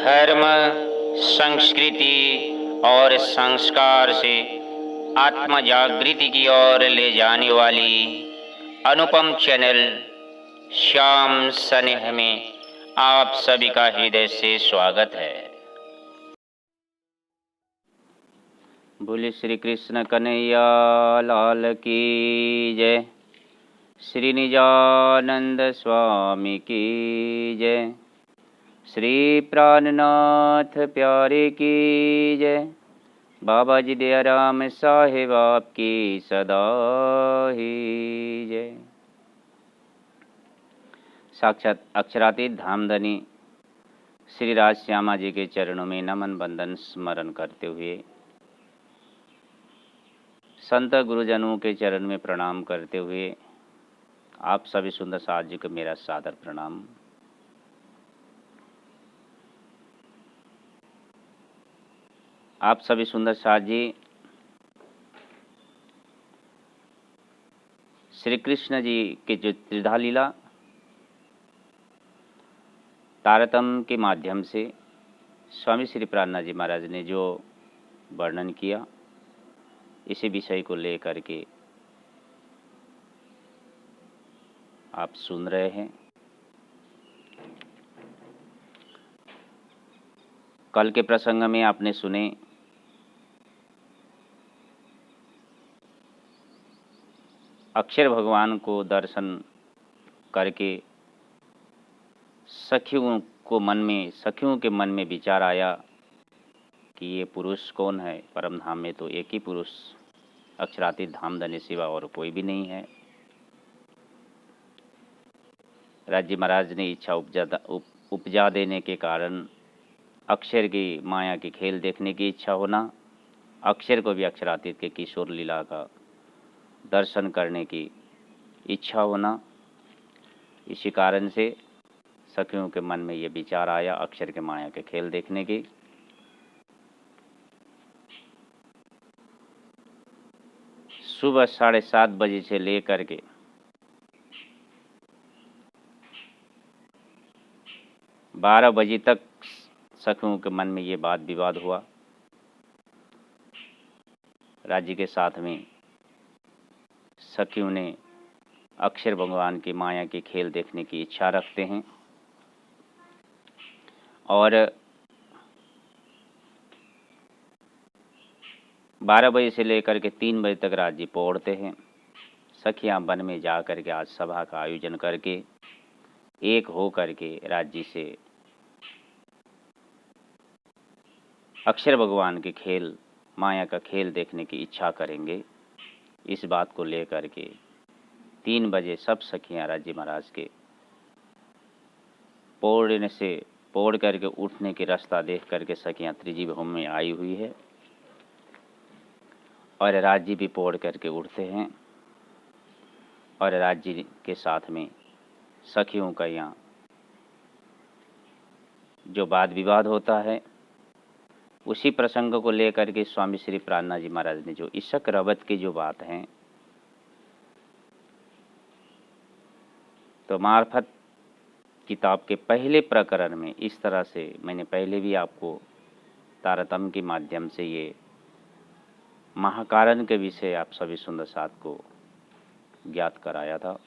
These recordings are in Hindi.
धर्म, संस्कृति और संस्कार से आत्म जागृति की ओर ले जाने वाली अनुपम चैनल श्याम स्नेह में आप सभी का हृदय से स्वागत है। बोले श्री कृष्ण कन्हैया लाल की जय, श्री निजानंद स्वामी की जय, श्री प्राणनाथ प्यारे की जय, बाबा जी दयाराम साहेब आपकी सदा ही जय। साक्षात अक्षरातीत धामधनी श्री राज श्यामा जी के चरणों में नमन बंदन स्मरण करते हुए, संत गुरुजनों के चरण में प्रणाम करते हुए, आप सभी सुंदर साथ जी को मेरा सादर प्रणाम। आप सभी सुंदर साथ जी श्री कृष्ण जी के जो त्रिधा लीला तारतम्य के माध्यम से स्वामी श्री प्राणनाथ जी महाराज ने जो वर्णन किया, इसी विषय को लेकर के आप सुन रहे हैं। कल के प्रसंग में आपने सुने अक्षर भगवान को दर्शन करके सखियों के मन में विचार आया कि ये पुरुष कौन है। परम धाम में तो एक ही पुरुष अक्षरातीत धामधनी सिवा और कोई भी नहीं है। राज्य महाराज ने इच्छा उपजा देने के कारण अक्षर की माया की खेल देखने की इच्छा होना, अक्षर को भी अक्षरातीत के किशोर लीला का दर्शन करने की इच्छा होना, इसी कारण से सखियों के मन में ये विचार आया अक्षर के माया के खेल देखने की। सुबह 7:30 बजे से लेकर के 12 बजे तक सखियों के मन में ये बात विवाद हुआ। राज्य के साथ में सखियों ने अक्षर भगवान की माया के खेल देखने की इच्छा रखते हैं और 12 बजे से लेकर के 3 बजे तक राज्य पौड़ते हैं। सखियां वन में जा कर के आज सभा का आयोजन करके एक हो करके राज्य से अक्षर भगवान के खेल, माया का खेल देखने की इच्छा करेंगे। इस बात को लेकर के 3 बजे सब सखियां राज्य महाराज के पौड़ करके उठने के रास्ता देख करके सखियां त्रिजी भूमि में आई हुई है और राज्य भी पौड़ करके उठते हैं और राज्य के साथ में सखियों का यहाँ जो वाद विवाद होता है, उसी प्रसंग को लेकर के स्वामी श्री प्राणनाथ जी महाराज ने जो इशक रबत की जो बात है तो मार्फत किताब के पहले प्रकरण में इस तरह से मैंने पहले भी आपको तारतम्य के माध्यम से ये महाकारण के विषय आप सभी सुंदर साथ को ज्ञात कराया था।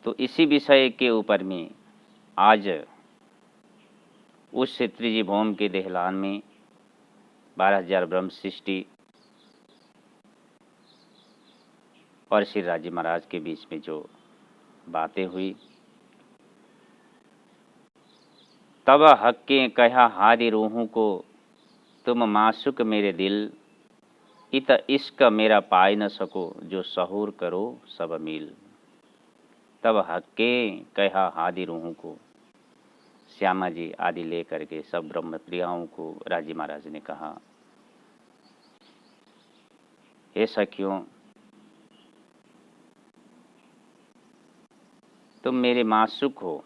तो इसी विषय के ऊपर में आज उस त्रिजी भौम के देहलान में 12,000 ब्रह्म सृष्टि और श्री राज्य महाराज के बीच में जो बातें हुई, तब हक्के कहा हादि रूहों को तुम मासुक मेरे दिल, इत इश्क मेरा पाए न सको जो सहूर करो सब मील। तब हक्के कहा हादि रूहों को, श्यामा जी आदि लेकर के सब ब्रह्म प्रियाओं को राज्य महाराज ने कहा, हे सखियों, तुम मेरे मासुक हो,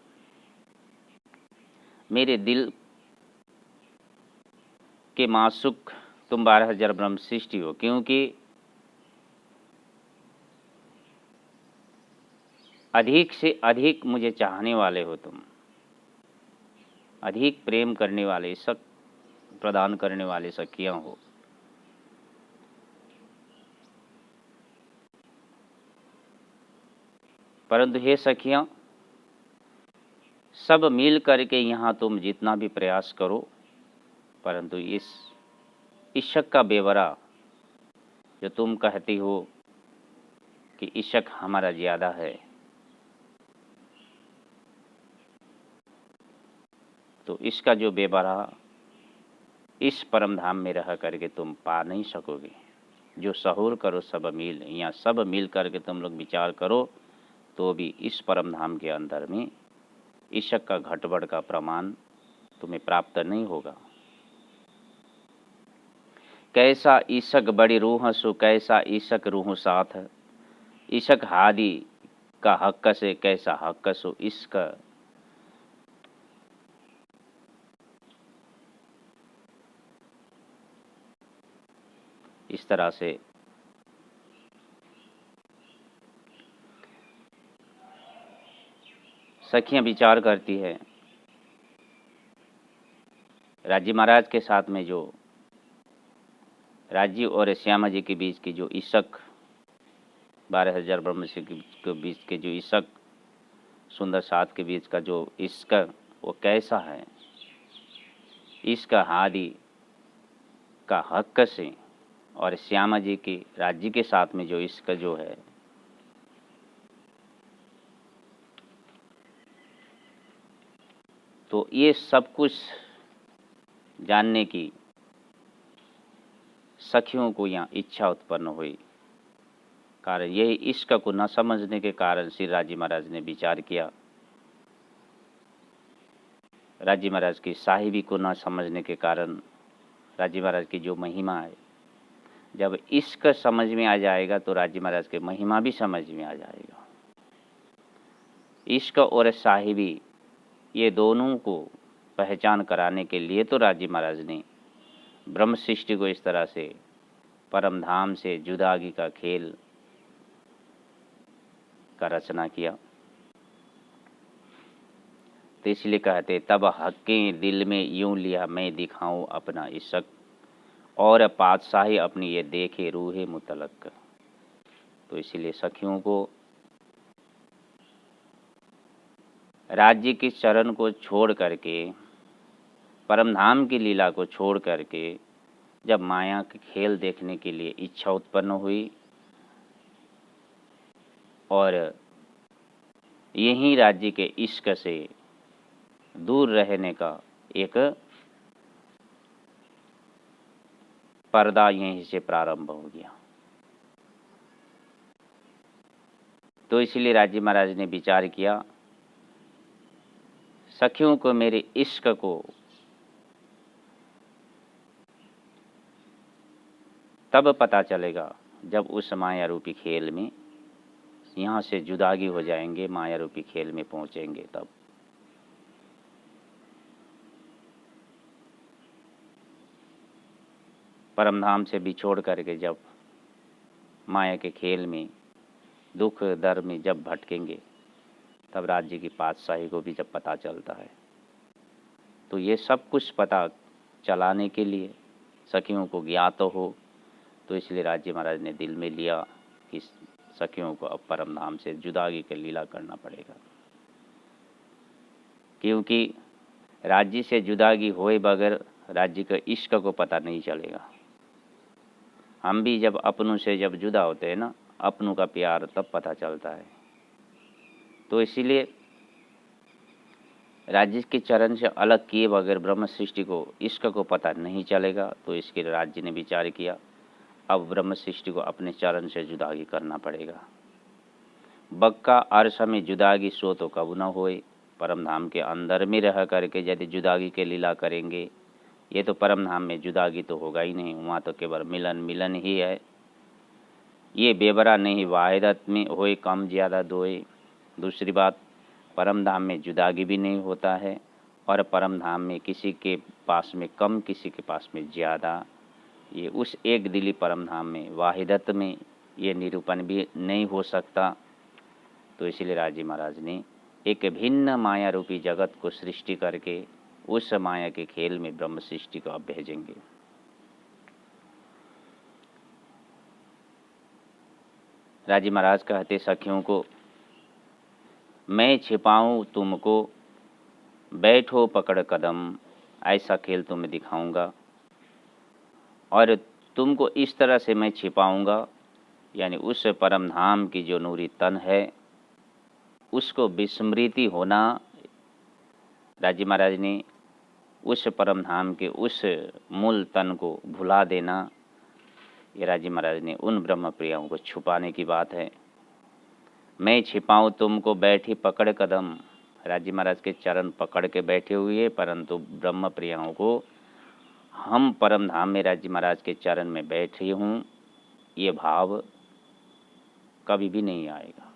मेरे दिल के मासुक तुम 12,000 ब्रह्म सृष्टि हो, क्योंकि अधिक से अधिक मुझे चाहने वाले हो तुम। अधिक प्रेम करने वाले, सख प्रदान करने वाले सखियां हो। परंतु हे सखियां, सब मिल करके यहाँ तुम जितना भी प्रयास करो, परंतु इस इश्क का बेवरा जो तुम कहती हो कि इश्क हमारा ज़्यादा है, तो इसका जो बेवरा इस परम धाम में रह करके तुम पा नहीं सकोगे। जो सहूर करो सब मिल, या सब मिल करके तुम लोग विचार करो तो भी इस परम धाम के अंदर में इश्क का घटबड़ का प्रमाण तुम्हें प्राप्त नहीं होगा। कैसा इश्क बड़ी रूह सु, कैसा इश्क रूह साथ, इश्क हादी का हक से, कैसा हक सु इश्क। इस तरह से सखियां विचार करती है। राजी महाराज के साथ में जो राजी और श्यामा जी के बीच की जो इश्क, 12,000 ब्रह्मर्षि के बीच के जो इश्क, सुंदर साथ के बीच का जो इश्क, वो कैसा है। इश्क हादी का हक से और श्यामा जी की राज्य के साथ में जो इश्क जो है, तो ये सब कुछ जानने की सखियों को यहाँ इच्छा उत्पन्न हुई। कारण यही इश्क को न समझने के कारण श्री राजी महाराज ने विचार किया। राजी महाराज की साहिबी को न समझने के कारण राजी महाराज की जो महिमा है, जब इश्क समझ में आ जाएगा तो राजी महाराज की महिमा भी समझ में आ जाएगा। इश्क और साहिबी ये दोनों को पहचान कराने के लिए तो राजी महाराज ने ब्रह्म सृष्टि को इस तरह से परम धाम से जुदागी का खेल का रचना किया। तो इसलिए कहते तब हक़े दिल में यूं लिया मैं दिखाऊं अपना इश्क, और पातशाही अपनी ये देखे रूहे मुतलक। तो इसलिए सखियों को राज्य के चरण को छोड़ करके, परम धाम की लीला को छोड़ करके जब माया के खेल देखने के लिए इच्छा उत्पन्न हुई, और यही राज्य के इश्क से दूर रहने का एक पर्दा यहीं से प्रारंभ हो गया। तो इसलिए राजी महाराज ने विचार किया, सखियों को मेरे इश्क को तब पता चलेगा जब उस माया रूपी खेल में यहाँ से जुदागी हो जाएंगे, माया रूपी खेल में पहुँचेंगे। तब परमधाम से बिछोड़ करके जब माया के खेल में दुख दर में जब भटकेंगे, तब राज्य की पातशाही को भी जब पता चलता है। तो ये सब कुछ पता चलाने के लिए सखियों को ज्ञात हो, तो इसलिए राज्य महाराज ने दिल में लिया कि सखियों को अब परम धाम से जुदागी के लीला करना पड़ेगा, क्योंकि राज्य से जुदागी होए बगैर राज्य के इश्क को पता नहीं चलेगा। हम भी जब अपनों से जब जुदा होते हैं ना, अपनों का प्यार तब पता चलता है। तो इसीलिए राज्य के चरण से अलग किए बगैर ब्रह्म सृष्टि को इश्क को पता नहीं चलेगा। तो इसके लिए राज्य ने विचार किया, अब ब्रह्म सृष्टि को अपने चरण से जुदागी करना पड़ेगा। बक्का अर्श में जुदागी सो तो कब न होए, परम धाम के अंदर में रह करके यदि जुदागी के लीला करेंगे, ये तो परम धाम में जुदागी तो होगा ही नहीं, वहाँ तो केवल मिलन मिलन ही है। ये बेबरा नहीं वाहिदत में होए कम ज़्यादा दोए। दूसरी बात, परम धाम में जुदागी भी नहीं होता है, और परम धाम में किसी के पास में कम, किसी के पास में ज़्यादा, ये उस एक दिली परम धाम में वाहिदत में ये निरूपण भी नहीं हो सकता। तो इसलिए राजी महाराज ने एक भिन्न माया रूपी जगत को सृष्टि करके उस माया के खेल में ब्रह्म सृष्टि को आप भेजेंगे। राजी महाराज कहते सखियों को, मैं छिपाऊं तुमको, बैठो पकड़ कदम, ऐसा खेल तुम्हें दिखाऊंगा और तुमको इस तरह से मैं छिपाऊंगा, यानी उस परम धाम की जो नूरी तन है उसको विस्मृति होना। राजी महाराज ने उस परम धाम के उस मूल तन को भुला देना, ये राजी महाराज ने उन ब्रह्म प्रियाओं को छुपाने की बात है। मैं छिपाऊं तुमको, बैठी पकड़ कदम, राजी महाराज के चरण पकड़ के बैठे हुए, परंतु ब्रह्म प्रियाओं को हम परम धाम में राजी महाराज के चरण में बैठे हूँ, ये भाव कभी भी नहीं आएगा।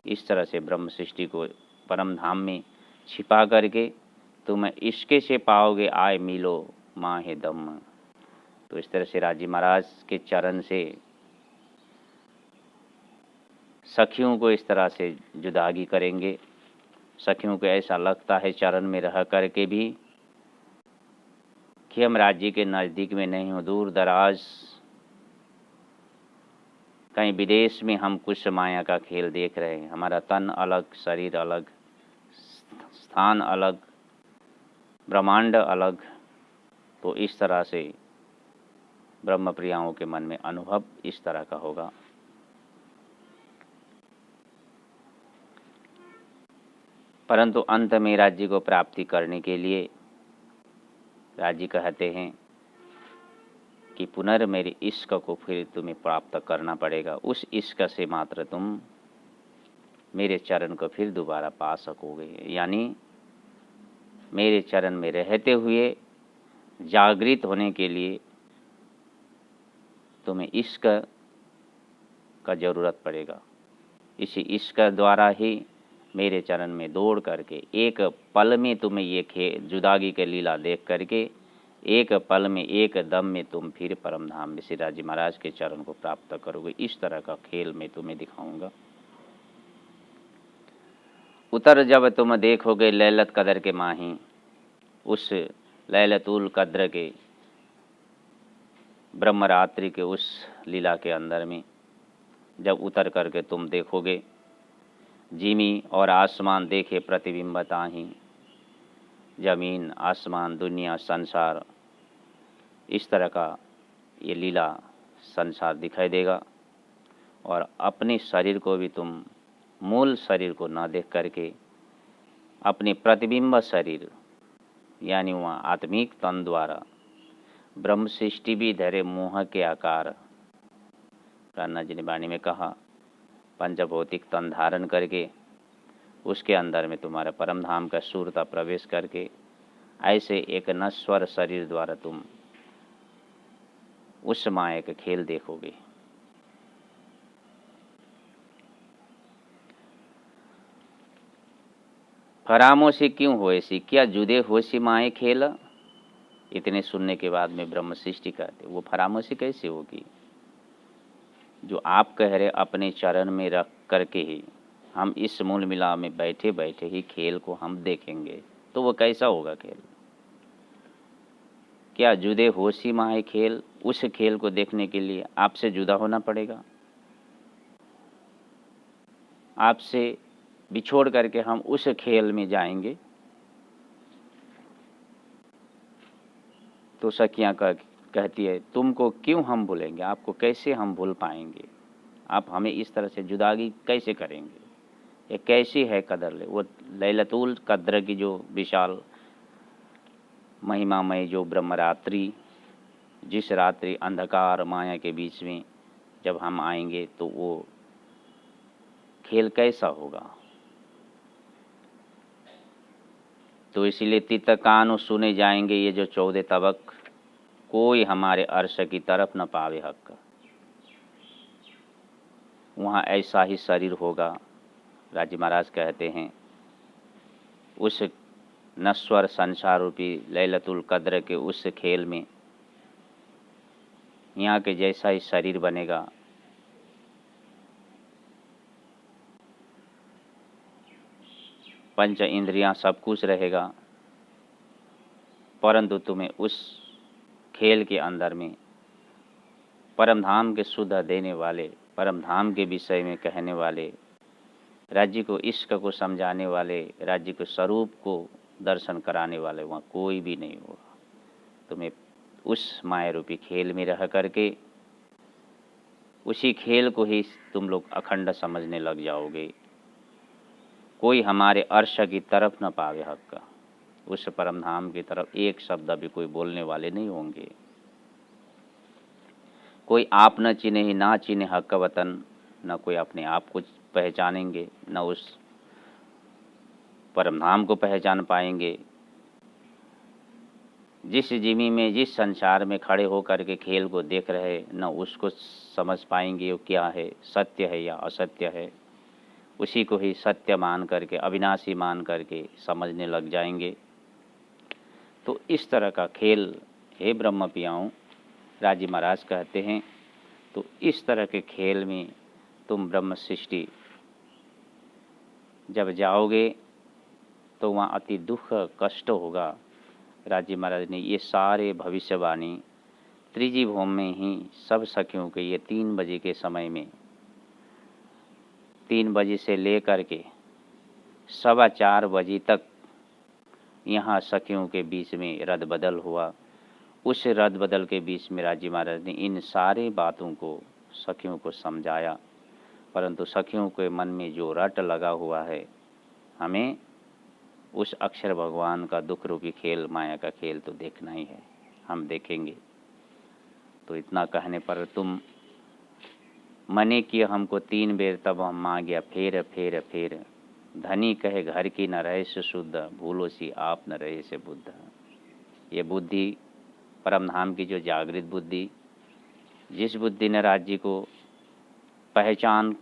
इस तरह से ब्रह्म सृष्टि को परम धाम में छिपा करके तुम इसके से पाओगे, आए मिलो माहे दम। तो इस तरह से राजी महाराज के चरण से सखियों को इस तरह से जुदागी करेंगे। सखियों को ऐसा लगता है चरण में रह करके भी कि हम राज्य के नज़दीक में नहीं हो, दूर दराज कहीं विदेश में हम कुछ माया का खेल देख रहे हैं। हमारा तन अलग, शरीर अलग, स्थान अलग, ब्रह्मांड अलग। तो इस तरह से ब्रह्म प्रियाओं के मन में अनुभव इस तरह का होगा। परंतु अंत में राज्य को प्राप्ति करने के लिए राज्य कहते हैं कि पुनर्मेरे इश्क को फिर तुम्हें प्राप्त करना पड़ेगा। उस इश्क से मात्र तुम मेरे चरण को फिर दोबारा पा सकोगे, यानी मेरे चरण में रहते हुए जागृत होने के लिए तुम्हें इश्क का ज़रूरत पड़ेगा। इसी इश्क द्वारा ही मेरे चरण में दौड़ करके एक पल में तुम्हें ये जुदागी के लीला देख करके एक पल में, एक दम में तुम फिर परम धाम में श्री राजी महाराज के चरण को प्राप्त करोगे। इस तरह का खेल मैं तुम्हें दिखाऊंगा। उतर जब तुम देखोगे लैलत कदर के माही, उस लैलतुल कद्र के ब्रह्मरात्रि के उस लीला के अंदर में जब उतर करके तुम देखोगे, जिमी और आसमान देखे प्रतिबिंबता ही, जमीन आसमान दुनिया संसार, इस तरह का ये लीला संसार दिखाई देगा। और अपने शरीर को भी तुम मूल शरीर को न देख करके अपने प्रतिबिंब शरीर, यानी वहाँ आत्मिक तन द्वारा ब्रह्म सृष्टि भी धरे मोह के आकार, प्राणनाथ जी ने वाणी में कहा, पंचभौतिक तन धारण करके उसके अंदर में तुम्हारा परम धाम का सूरता प्रवेश करके ऐसे एक नश्वर शरीर द्वारा तुम उस माया के खेल देखोगे। फरामोशी क्यों होएसी, क्या जुदे होसी माए खेल। इतने सुनने के बाद में ब्रह्म सृष्टि कहते, वो फरामोशी कैसे होगी। जो आप कह रहे अपने चरण में रख करके ही हम इस मूल मिला में बैठे बैठे ही खेल को हम देखेंगे, तो वो कैसा होगा खेल। क्या जुदे होशी माहे खेल, उस खेल को देखने के लिए आपसे जुदा होना पड़ेगा। आपसे बिछोड़ करके हम उस खेल में जाएंगे। तो सखियां कहती है, तुमको क्यों हम भूलेंगे, आपको कैसे हम भूल पाएंगे, आप हमें इस तरह से जुदागी कैसे करेंगे। ये कैसी है कदर ले, वो लैलतुल कद्र की जो विशाल महिमामय जो ब्रह्मरात्रि, जिस रात्रि अंधकार माया के बीच में जब हम आएंगे तो वो खेल कैसा होगा। तो इसीलिए तित कान सुने जाएंगे ये जो 14 तबक, कोई हमारे अर्श की तरफ न पावे हक। वहाँ ऐसा ही शरीर होगा। राजी महाराज कहते हैं, उस नश्वर संसार रूपी लैलतुल कद्र के उस खेल में यहाँ के जैसा ही शरीर बनेगा। पंच इंद्रियां सब कुछ रहेगा, परंतु तुम्हें उस खेल के अंदर में परम धाम के सुध देने वाले, परम धाम के विषय में कहने वाले, राज्य को इश्क को समझाने वाले, राज्य के स्वरूप को दर्शन कराने वाले वहाँ कोई भी नहीं होगा। तुम्हें उस माया रूपी खेल में रह करके उसी खेल को ही तुम लोग अखंड समझने लग जाओगे। कोई हमारे अर्श की तरफ न पावे हक का, उस परम धाम की तरफ एक शब्द भी कोई बोलने वाले नहीं होंगे। कोई आप न चिन्हे ही ना चिन्हे हक का वतन, न कोई अपने आप को पहचानेंगे, न उस परम धाम को पहचान पाएंगे। जिस जिमी में, जिस संसार में खड़े होकर के खेल को देख रहे, न उसको समझ पाएंगे वो क्या है, सत्य है या असत्य है। उसी को ही सत्य मान करके, अविनाशी मान करके समझने लग जाएंगे। तो इस तरह का खेल, हे ब्रह्म पियाओं, राजी महाराज कहते हैं, तो इस तरह के खेल में तुम ब्रह्म सृष्टि जब जाओगे तो वहाँ अति दुख कष्ट होगा। राजी महाराज ने ये सारे भविष्यवाणी त्रिजी भौम में ही सब सखियों के ये 3 बजे के समय में, 3 बजे से लेकर के 4:15 बजे तक यहाँ सखियों के बीच में रद बदल हुआ। उस रद बदल के बीच में राजी महाराज ने इन सारे बातों को सखियों को समझाया। परंतु सखियों के मन में जो रट लगा हुआ है, हमें उस अक्षर भगवान का दुख रूपी खेल, माया का खेल तो देखना ही है, हम देखेंगे। तो इतना कहने पर तुम मने किए हमको 3 बेर, तब हम मांगिया फेर फेर फेर। धनी कहे घर की न रहे से शुद्ध, भूलो सी आप न रहे से बुद्ध। ये बुद्धि परम धाम की जो जागृत बुद्धि, जिस बुद्धि ने राज्य को पहचान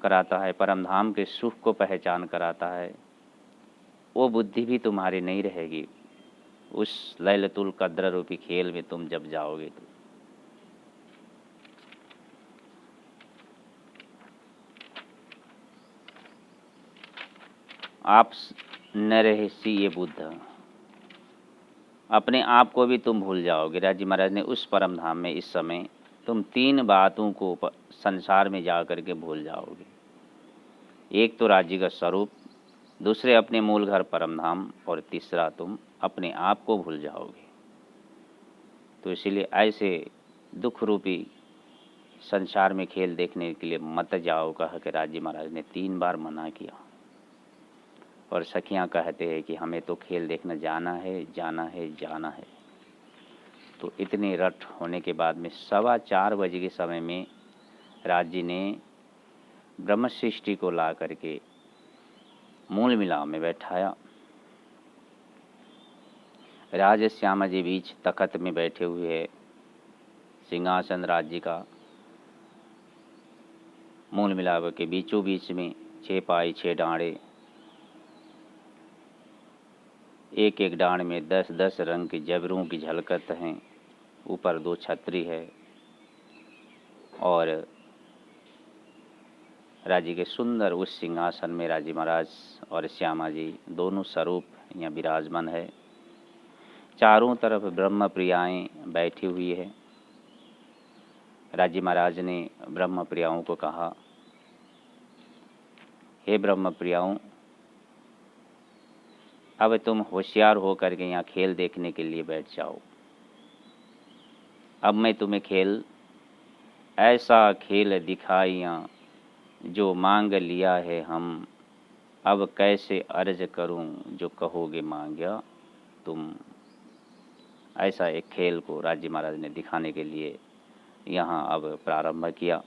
कराता है, परम धाम के सुख को पहचान कराता है, वो बुद्धि भी तुम्हारी नहीं रहेगी उस लैलतुल कद्र रूपी खेल में तुम जब जाओगे तो। आप न रहे सी ये बुद्ध, अपने आप को भी तुम भूल जाओगे। राजी महाराज ने उस परम धाम में इस समय तुम 3 बातों को संसार में जा कर के भूल जाओगे। एक तो राज्य का स्वरूप, दूसरे अपने मूल घर परम धाम, और तीसरा तुम अपने आप को भूल जाओगे। तो इसीलिए ऐसे दुख रूपी संसार में खेल देखने के लिए मत जाओ, कह के राजी महाराज ने 3 बार मना किया। और सखियां कहते हैं कि हमें तो खेल देखने जाना है, जाना है, जाना है। तो इतने रट होने के बाद में 4:15 बजे के समय में राज्य ने ब्रह्म सृष्टि को ला करके मूल मिलाप में बैठाया। राज श्यामा जी बीच तखत में बैठे हुए हैं, सिंहासन राज्य का मूल मिलाप के बीचों बीच में 6 पाई 6 डांडे, एक एक डांड में 10-10 रंग की जबरों की झलकत हैं। ऊपर 2 छतरी है और राजी के सुंदर उस सिंहासन में राजी महाराज और श्यामा जी दोनों स्वरूप यहाँ विराजमान है। चारों तरफ ब्रह्म प्रियाएँ बैठी हुई है। राजी महाराज ने ब्रह्म प्रियाओं को कहा, हे ब्रह्म प्रियाओं, अब तुम होशियार हो करके यहाँ खेल देखने के लिए बैठ जाओ। अब मैं तुम्हें खेल, ऐसा खेल दिखाइया जो मांग लिया है हम, अब कैसे अर्ज करूं जो कहोगे मांग्या तुम। ऐसा एक खेल को राज्य महाराज ने दिखाने के लिए यहाँ अब प्रारंभ किया।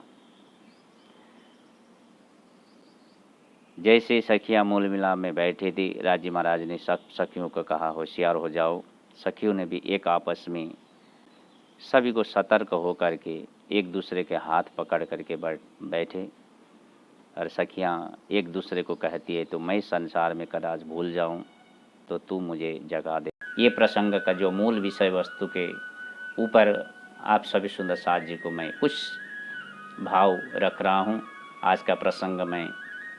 जैसे सखियाँ मूल मिलाप में बैठे थी, राज्य महाराज ने सब सखियों को कहा होशियार हो जाओ। सखियों ने भी एक आपस में सभी को सतर्क होकर के एक दूसरे के हाथ पकड़ करके बैठे। और सखियाँ एक दूसरे को कहती है, तो मैं संसार में कदाच भूल जाऊं तो तू मुझे जगा दे। ये प्रसंग का जो मूल विषय वस्तु के ऊपर आप सभी सुंदर साथ जी को मैं कुछ भाव रख रहा हूँ। आज का प्रसंग मैं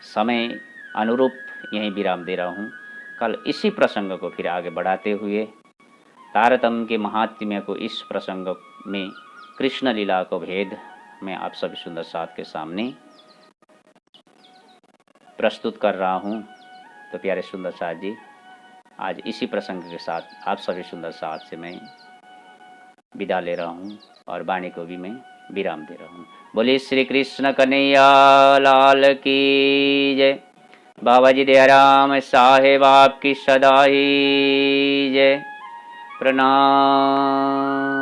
समय अनुरूप यहीं विराम दे रहा हूँ। कल इसी प्रसंग को फिर आगे बढ़ाते हुए तारतम्य के महात्म्य को इस प्रसंग में कृष्ण लीला को भेद मैं आप सभी सुंदर साथ के सामने प्रस्तुत कर रहा हूँ। तो प्यारे सुंदर साथ जी, आज इसी प्रसंग के साथ आप सभी सुंदर साथ से मैं विदा ले रहा हूँ और वाणी को भी मैं विराम दे रहा हूँ। बोले श्री कृष्ण कन्हैया लाल की जय। बाबा जी दयाराम साहेब आपकी सदा ही जय। प्रणाम।